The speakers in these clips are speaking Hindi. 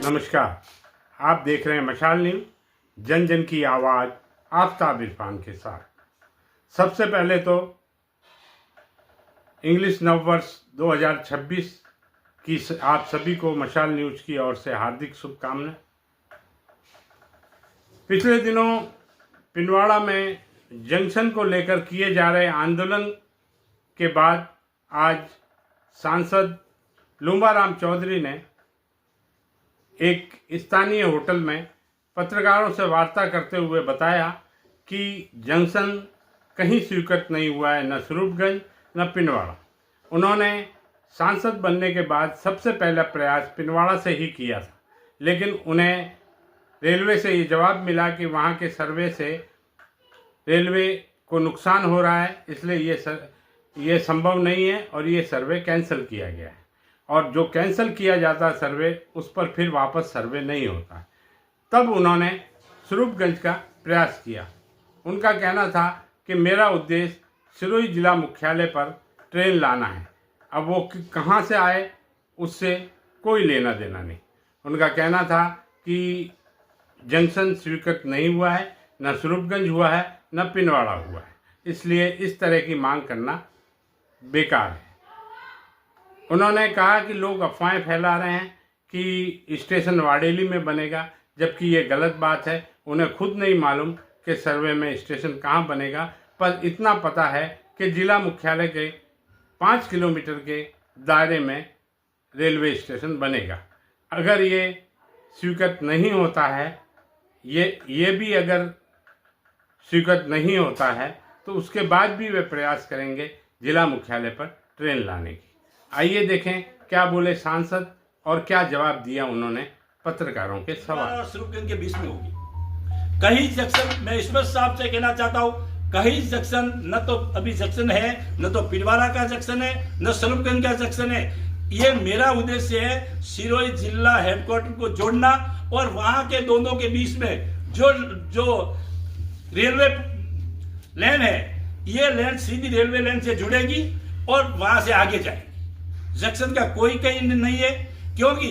नमस्कार, आप देख रहे हैं मशाल न्यूज, जन जन की आवाज़, आफ्ताब इरफान के साथ। सबसे पहले तो इंग्लिश नववर्ष 2026 की आप सभी को मशाल न्यूज की ओर से हार्दिक शुभकामनाएं। पिछले दिनों पिंडवाड़ा में जंक्शन को लेकर किए जा रहे आंदोलन के बाद आज सांसद लूंबाराम चौधरी ने एक स्थानीय होटल में पत्रकारों से वार्ता करते हुए बताया कि जंक्शन कहीं स्वीकृत नहीं हुआ है, न स्वरूपगंज न पिंडवाड़ा। उन्होंने सांसद बनने के बाद सबसे पहला प्रयास पिंडवाड़ा से ही किया था, लेकिन उन्हें रेलवे से ये जवाब मिला कि वहाँ के सर्वे से रेलवे को नुकसान हो रहा है, इसलिए ये संभव नहीं है और ये सर्वे कैंसिल किया गया है। और जो कैंसिल किया जाता है सर्वे, उस पर फिर वापस सर्वे नहीं होता है। तब उन्होंने स्वरूपगंज का प्रयास किया। उनका कहना था कि मेरा उद्देश्य सिरोही जिला मुख्यालय पर ट्रेन लाना है, अब वो कहाँ से आए उससे कोई लेना देना नहीं। उनका कहना था कि जंक्शन स्वीकृत नहीं हुआ है, न स्वरूपगंज हुआ है न पिंडवाड़ा हुआ है, इसलिए इस तरह की मांग करना बेकार है। उन्होंने कहा कि लोग अफवाहें फैला रहे हैं कि स्टेशन वाडेली में बनेगा, जबकि ये गलत बात है। उन्हें खुद नहीं मालूम कि सर्वे में स्टेशन कहाँ बनेगा, पर इतना पता है कि जिला मुख्यालय के 5 किलोमीटर के दायरे में रेलवे स्टेशन बनेगा। अगर ये स्वीकृत नहीं होता है, ये भी अगर स्वीकृत नहीं होता है, तो उसके बाद भी वे प्रयास करेंगे जिला मुख्यालय पर ट्रेन लाने की। आइए देखें क्या बोले सांसद और क्या जवाब दिया उन्होंने पत्रकारों के सवाल। स्वरूपगंज के बीच में होगी कहीं जंक्शन। मैं स्पष्ट साहब से कहना चाहता हूँ, कहीं जंक्शन न तो अभी जंक्शन है, न तो पिंडवाड़ा का जंक्शन है, न स्वरूपगंज का जंक्शन है। ये मेरा उद्देश्य है सिरोही जिला हेडक्वार्टर को जोड़ना और वहां के दोनों के बीच में जो रेलवे लाइन है, ये लाइन सीधी रेलवे लाइन से जुड़ेगी और वहां से आगे जाएगी। जंक्शन का कोई कहीं नहीं है, क्योंकि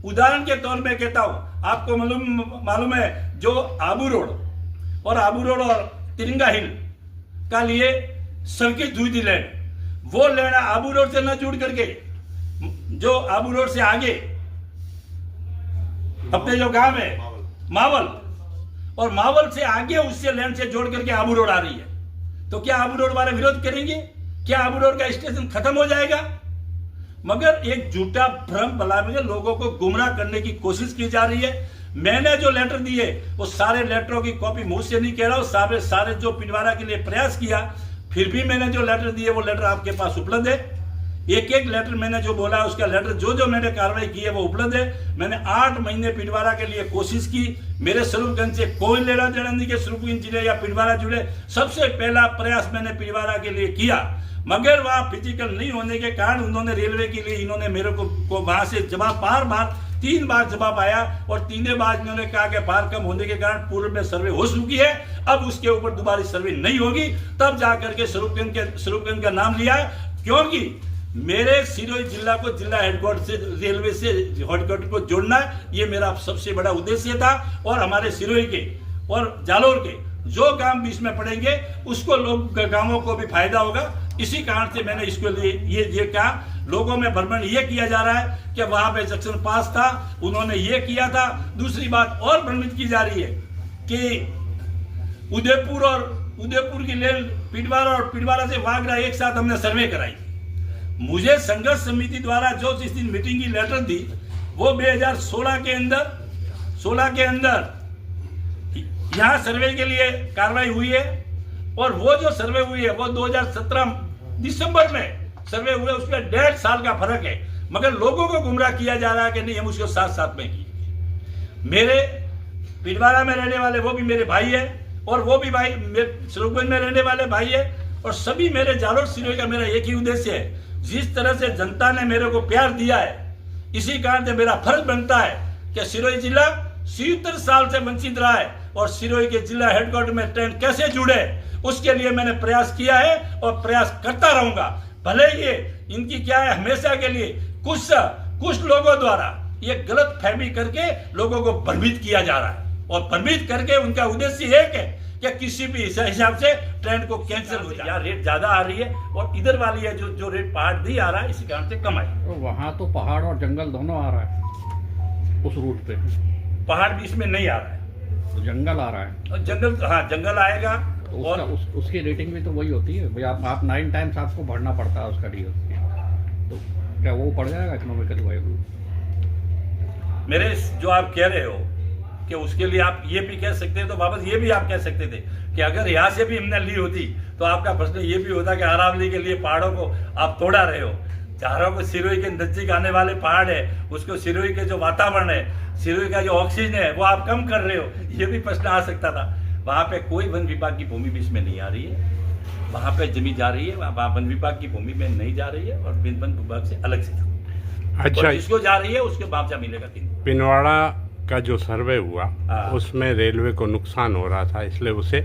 उदाहरण के तौर में कहता हूं, आपको मालूम है जो आबू रोड और तिरंगा हिल का लिए सर्किट हुई थी लैंड, वो लैंड आबू रोड से न जुड़ करके जो आबू रोड से आगे अपने जो गांव है मावल, और मावल से आगे उससे लैंड से जोड़ करके आबू रोड आ रही है। तो क्या आबू रोड वाले विरोध करेंगे? क्या आबू रोड का स्टेशन खत्म हो जाएगा? मगर एक झूठा भ्रम फैलाने, लोगों को गुमराह करने की कोशिश की जा रही है। मैंने जो लेटर दिए वो सारे लेटरों की कॉपी मुझसे नहीं कह रहा हूं, सारे जो पिंडवाड़ा के लिए प्रयास किया, फिर भी मैंने जो लेटर दिए वो लेटर आपके पास उपलब्ध है। एक लेटर मैंने जो बोला उसका लेटर जो मैंने कार्रवाई की है वो उपलब्ध है। मैंने 8 महीने पिंडवाड़ा के लिए कोशिश की। मेरे स्वरूपगंज से कोई लेना देना नहीं कि स्वरूपगंज जुड़े या पिंडवाड़ा जुड़े। सबसे पहला प्रयास मैंने पिंडवाड़ा के लिए किया, मगर वहां फिजिकल नहीं होने के कारण उन्होंने रेलवे के लिए इन्होंने मेरे को वहां से जवाब बार 3 बार जवाब आया और 3 बार इन्होंने कहा कि भार कम होने के कारण पूर्व में सर्वे हो चुकी है, अब उसके ऊपर दोबारा सर्वे नहीं होगी। तब जाकर के स्वरूपगंज का नाम लिया है, क्योंकि मेरे सिरोही जिला को जिला हेडक्वार्टर से रेलवे से हेडक्वार्टर को जोड़ना है, ये मेरा सबसे बड़ा उद्देश्य था। और हमारे सिरोही के और जालोर के जो गांव बीच में पड़ेंगे उसको गांवों को भी फायदा होगा। इसी कारण से मैंने इसके लिए ये कहा। लोगों में भ्रमण ये किया जा रहा है कि वहां पे जंक्शन पास था, उन्होंने ये किया था। दूसरी बात और भ्रमित की जा रही है कि उदयपुर की लेल पिंडवाड़ा और पिंडवाड़ा से वागड़ा एक साथ हमने सर्वे कराई। मुझे संघर्ष समिति द्वारा जो जिस दिन मीटिंग की लेटर दी वो 2016 के अंदर यहाँ सर्वे के लिए कार्रवाई हुई है, और वो जो सर्वे हुई है वो 2017 दिसंबर में सर्वे हुए, उसमें 1.5 साल का फर्क है। मगर लोगों को गुमराह किया जा रहा है कि नहीं हम उसको साथ में किए। मेरे पिंडवाड़ा में रहने वाले वो भी मेरे भाई है, और वो भी भाई स्वरूपगंज में रहने वाले भाई है, और सभी मेरे जालोर सिरोही का मेरा एक ही उद्देश्य है। जिस तरह से जनता ने मेरे को प्यार दिया है, इसी कारण से मेरा फर्ज बनता है कि सिरोही जिला 70 साल से वंचित रहा है, और सिरोही के जिला हेडक्वार्टर में ट्रेन कैसे जुड़े उसके लिए मैंने प्रयास किया है और प्रयास करता रहूंगा। भले ये इनकी क्या है, हमेशा के लिए कुछ लोगों द्वारा ये गलत फहमी करके लोगों को भ्रमित किया जा रहा है, और भ्रमित करके उनका उद्देश्य एक है कि किसी भी हिसाब से ट्रेन को कैंसिल हो जाए। यहाँ रेट ज्यादा आ रही है और इधर वाली है जो रेट पहाड़ नहीं आ रहा है, इसी कारण से कम आई। तो वहाँ तो पहाड़ और जंगल दोनों आ रहा है उस रूट पे, पहाड़ भी इसमें नहीं आ रहा है, तो जंगल आ रहा है। और जंगल, हाँ जंगल आएगा। तो और उसकी रेटिंग भी तो वही होती है भाई, आप 9 टाइम्स आपको भरना पड़ता है उसका डीजल, तो क्या वो पड़ जाएगा इकोनॉमिकली वाइबल? मेरे जो आप कह रहे हो कि उसके लिए आप ये भी कह सकते हैं, तो वापस ये भी आप कह सकते थे कि अगर यहाँ से भी हमने ली होती तो आपका प्रश्न ये भी होता कि अरावली के लिए पहाड़ों को आप तोड़ा रहे हो। चारों को सिरोही के नजदीक आने वाले पहाड़ है, उसको सिरोही के जो वातावरण है, सिरोही का जो ऑक्सीजन है वो आप कम कर रहे हो, ये भी प्रश्न आ सकता था। वहाँ पे कोई वन विभाग की भूमि भी इसमें नहीं आ रही है, वहाँ पे जमीन जा रही है, वहाँ वन विभाग की भूमि में नहीं जा रही है, और वन विभाग से अलग से। अच्छा, जिसको जा रही है उसके मुआवजा मिलेगा। पिंडवाड़ा का जो सर्वे हुआ हाँ। उसमें रेलवे को नुकसान हो रहा था, इसलिए उसे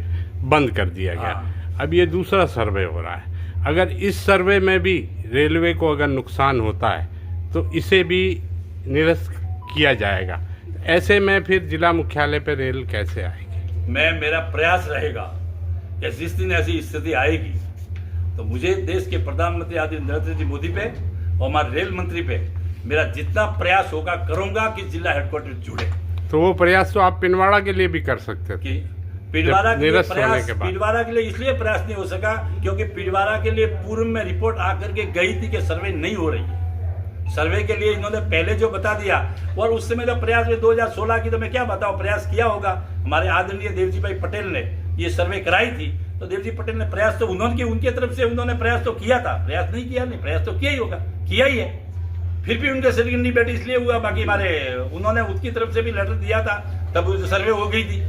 बंद कर दिया गया। हाँ। अब ये दूसरा सर्वे हो रहा है, अगर इस सर्वे में भी रेलवे को अगर नुकसान होता है तो इसे भी निरस्त किया जाएगा। ऐसे में फिर जिला मुख्यालय पर रेल कैसे आएगी? मेरा प्रयास रहेगा कि जिस दिन ऐसी स्थिति आएगी तो मुझे देश के प्रधानमंत्री आदरणीय नरेंद्र जी मोदी पे और हमारे रेल मंत्री पे मेरा जितना प्रयास होगा करूंगा कि जिला हेडक्वार्टर जुड़े। तो वो प्रयास तो आप पिंडवाड़ा के लिए भी कर सकते थे। कि पिंडवाड़ा के लिए निरस्त होने प्रयास, के बाद। पिंडवाड़ा के लिए इसलिए प्रयास नहीं हो सका क्योंकि पिंडवाड़ा के लिए पूर्व में रिपोर्ट आकर के गई थी कि सर्वे नहीं हो रही है। सर्वे के लिए इन्होंने पहले जो बता दिया, और उस समय तो प्रयास में 2016 की तो मैं क्या बताऊं, प्रयास किया होगा हमारे आदरणीय देवजी भाई पटेल ने ये सर्वे कराई थी, तो देवजी पटेल ने प्रयास तो उन्होंने उनके तरफ से उन्होंने प्रयास तो किया था, प्रयास नहीं किया नहीं, प्रयास तो किया ही होगा, किया ही है। फिर भी उनके शरीर नहीं बैठी इसलिए हुआ, बाकी हमारे उन्होंने उसकी तरफ से भी लेटर दिया था, तब सर्वे हो गई थी।